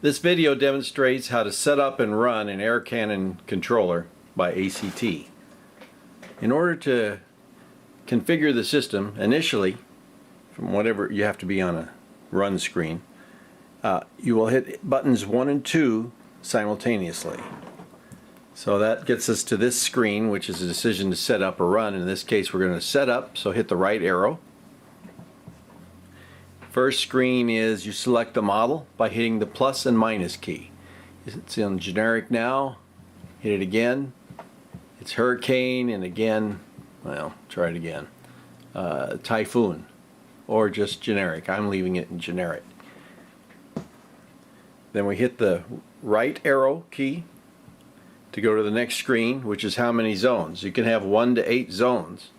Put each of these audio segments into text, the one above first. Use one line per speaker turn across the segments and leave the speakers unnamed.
This video demonstrates how to set up and run an air cannon controller by ACT. In order to configure the system initially, from whatever, you have to be on a run screen, you will hit buttons 1 and 2 simultaneously. So that gets us to this screen, which is a decision to set up or run. In this case we're going to set up, so hit the right arrow. First screen is you select the model by hitting the plus and minus key. It's in generic now. Hit it again. It's hurricane, and again, well, try it again. Typhoon, or just generic. I'm leaving it in generic. Then we hit the right arrow key to go to the next screen, which is how many zones. You can have 1 to 8 zones,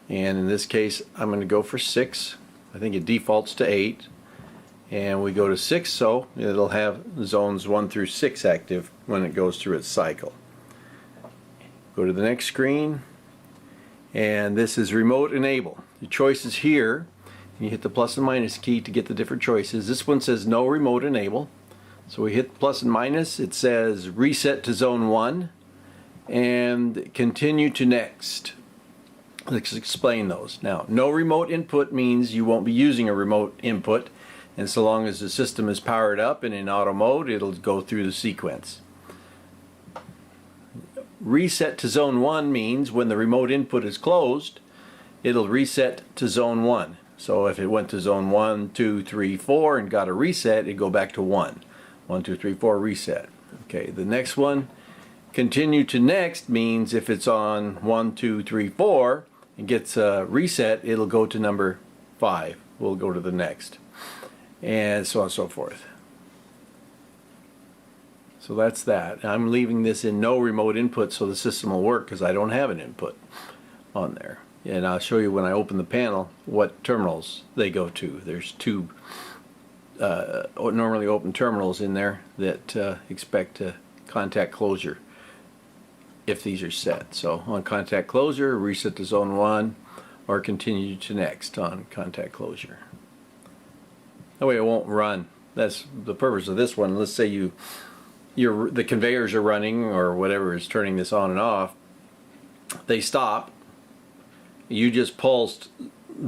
and in this case I'm going to go for 6. I think it defaults to 8, and we go to 6, so it'll have zones 1 through 6 active when it goes through its cycle. Go to the next screen, and this is remote enable. The choices here, you hit the plus and minus key to get the different choices. This one says no remote enable, so we hit plus and minus. It says reset to zone 1 and continue to next. Let's explain those. Now, no remote input means you won't be using a remote input, and so long as the system is powered up and in auto mode, it'll go through the sequence. Reset to zone 1 means when the remote input is closed, it'll reset to zone 1. So if it went to zone 1, 2, 3, 4 and got a reset, it'd go back to 1. 1, 2, 3, 4, reset. Okay, the next one, continue to next, means if it's on 1, 2, 3, 4 and gets a reset, it'll go to number 5. We'll go to the next, and so on and so forth. So that's that. I'm leaving this in no remote input so the system will work, because I don't have an input on there. And I'll show you when I open the panel what terminals they go to. There's 2 normally open terminals in there that expect contact closure if these are set. So on contact closure, reset to zone 1, or continue to next on contact closure. That way it won't run. That's the purpose of this one. Let's say the conveyors are running, or whatever is turning this on and off. They stop. You just pulsed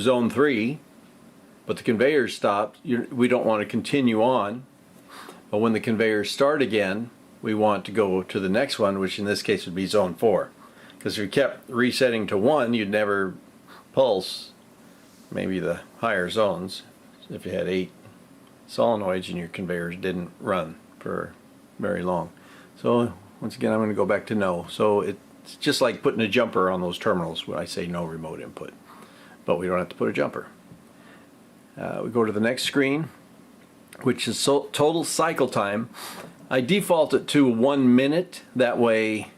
zone 3, but the conveyors stopped. We don't want to continue on. But when the conveyors start again, we want to go to the next one, which in this case would be zone 4. Because if you kept resetting to 1, you'd never pulse maybe the higher zones. If you had 8 solenoids and your conveyors didn't run for very long. So once again, I'm going to go back to no. So it's just like putting a jumper on those terminals when I say no remote input. But we don't have to put a jumper. We go to the next screen, which is total cycle time. I default it to 1 minute. That way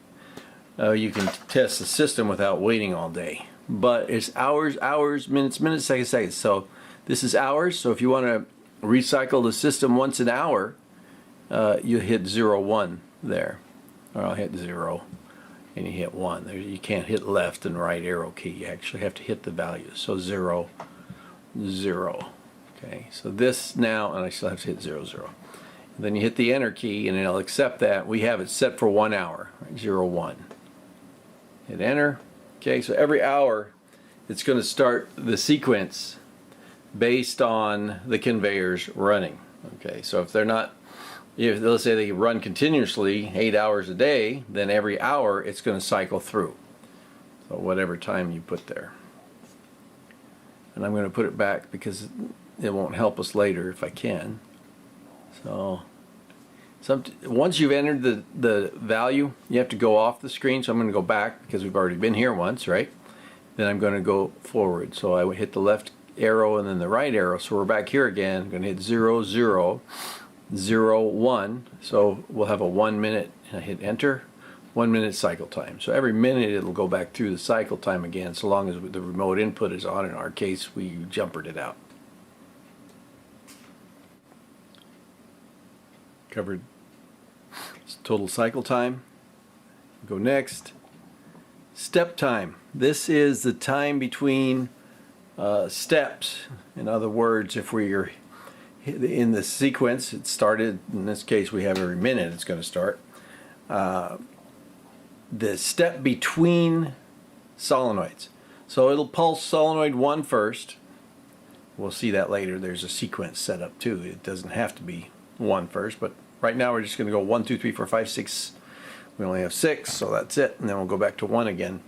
you can test the system without waiting all day. But it's hours, hours, minutes, minutes, seconds, seconds. So this is hours. So if you want to recycle the system once an hour, you hit 0, 1 there. Or I'll hit 0 and you hit 1. There, you can't hit left and right arrow key. You actually have to hit the values. So 0, 0. Okay, so this now, and I still have to hit 0, 0. Then you hit the enter key and it'll accept that. We have it set for 1 hour, right? 0, 1. Hit enter. Okay, so every hour it's going to start the sequence based on the conveyors running. Okay, so if they're not, let's say they run continuously 8 hours a day, then every hour it's going to cycle through. So whatever time you put there. And I'm going to put it back because it won't help us later if I can. So once you've entered the value, you have to go off the screen. So I'm going to go back because we've already been here once, right? Then I'm going to go forward. So I would hit the left arrow and then the right arrow. So we're back here again. I'm going to hit 0, 0, 0, 1. So we'll have a 1 minute. And I hit enter. 1 minute cycle time. So every minute it'll go back through the cycle time again, so long as the remote input is on. In our case, we jumpered it out. Covered total cycle time. Go next. Step time. This is the time between steps. In other words, if we're in the sequence, it started, in this case we have every minute it's going to start. The step between solenoids. So it'll pulse solenoid 1 first. We'll see that later. There's a sequence set up too. It doesn't have to be 1 first, but right now we're just going to go 1, 2, 3, 4, 5, 6. We only have 6, so that's it, and then we'll go back to 1 again.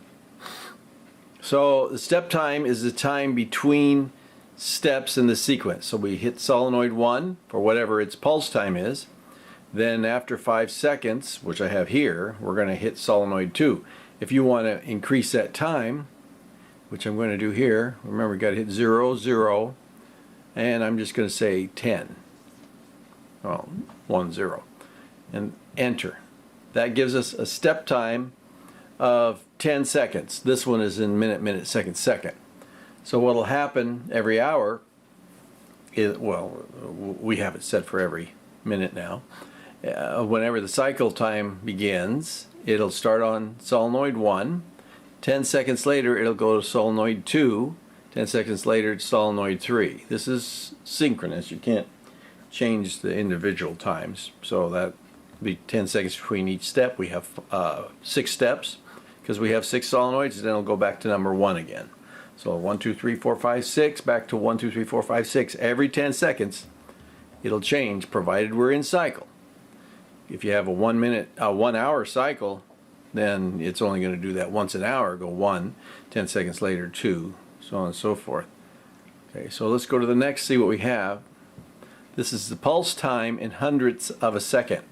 So the step time is the time between steps in the sequence. So we hit solenoid 1 for whatever its pulse time is. Then after 5 seconds, which I have here, we're going to hit solenoid 2. If you want to increase that time, which I'm going to do here, remember you got to hit 0, 0, and I'm just going to say 10. Well, 1, 0. And enter. That gives us a step time of 10 seconds. This one is in minute, minute, second, second. So what will happen every hour is, well, we have it set for every minute now. Whenever the cycle time begins, it'll start on solenoid 1. 10 seconds later, it'll go to solenoid 2. 10 seconds later, it's solenoid 3. This is synchronous. You can't change the individual times. So that be 10 seconds between each step. We have 6 steps because we have 6 solenoids, and then it'll go back to number 1 again. So 1, 2, 3, 4, 5, 6, back to 1, 2, 3, 4, 5, 6. Every 10 seconds, it'll change, provided we're in cycle. If you have a 1 hour cycle, then it's only going to do that once an hour. Go 1, 10 seconds later 2, so on and so forth. Okay, so let's go to the next, see what we have. This is the pulse time in hundredths of a second.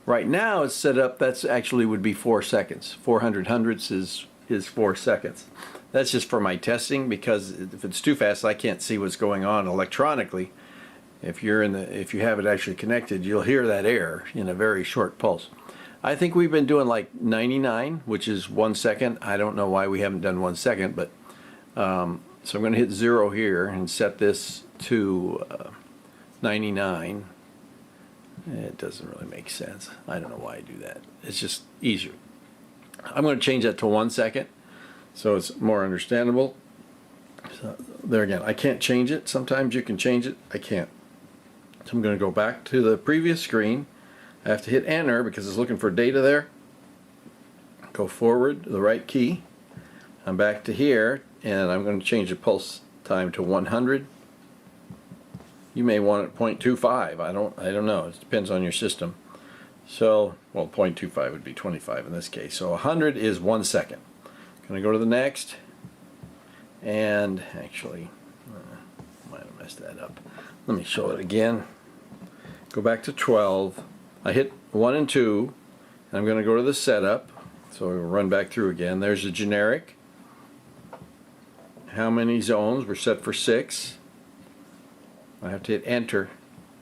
Right now it's set up, that's actually would be 4 seconds. 400 hundredths is 4 seconds. That's just for my testing, because if it's too fast I can't see what's going on electronically. If you have it actually connected, you'll hear that error in a very short pulse. I think we've been doing like 99, which is 1 second. I don't know why we haven't done 1 second, but so I'm going to hit 0 here and set this to 99. It doesn't really make sense. I don't know why I do that. It's just easier. I'm going to change that to 1 second so it's more understandable. So there again, I can't change it. Sometimes you can change it. I can't. So I'm going to go back to the previous screen. I have to hit enter because it's looking for data there. Go forward, the right key. I'm back to here, and I'm going to change the pulse time to 100. You may want it 0.25. I don't know. It depends on your system. So, well, 0.25 would be 25 in this case. So 100 is 1 second. Going to go to the next, and actually, might have messed that up. Let me show it again. Go back to 12. I hit 1 and 2, and I'm going to go to the setup. So we'll run back through again. There's the generic. How many zones? We're set for 6. I have to hit enter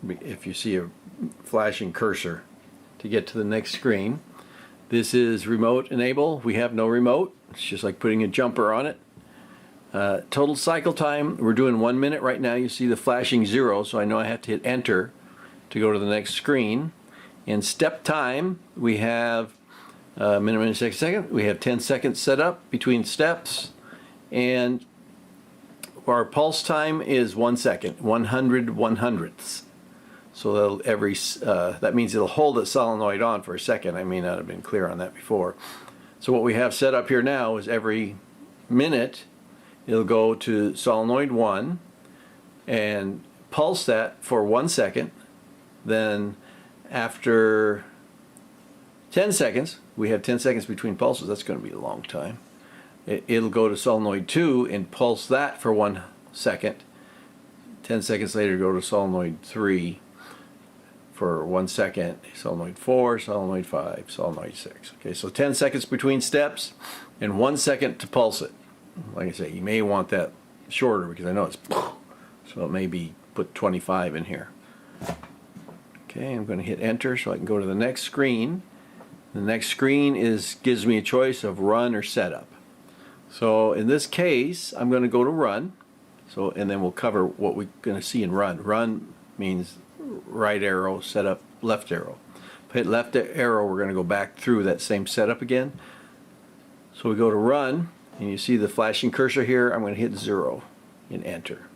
if you see a flashing cursor to get to the next screen. This is remote enable. We have no remote. It's just like putting a jumper on it. Total cycle time, we're doing 1 minute right now. You see the flashing 0, so I know I have to hit enter to go to the next screen. In step time, we have minute, second. We have 10 seconds set up between steps, and our pulse time is 1 second, 100 100ths. So that means it'll hold the solenoid on for a second. I may not have been clear on that before. So what we have set up here now is every minute it'll go to solenoid 1 and pulse that for 1 second. Then after 10 seconds, we have 10 seconds between pulses. That's going to be a long time. It'll go to solenoid 2 and pulse that for 1 second. 10 seconds later, go to solenoid 3 for 1 second. Solenoid 4, solenoid 5, solenoid 6. Okay, so 10 seconds between steps and 1 second to pulse it. Like I say, you may want that shorter because I know it's so it may be put 25 in here. Okay, I'm going to hit enter so I can go to the next screen. The next screen gives me a choice of run or setup. So in this case, I'm going to go to run. So, and then we'll cover what we're going to see in run. Run means right arrow, setup, left arrow. If I hit left arrow, we're going to go back through that same setup again. So we go to run, and you see the flashing cursor here. I'm going to hit 0 and enter.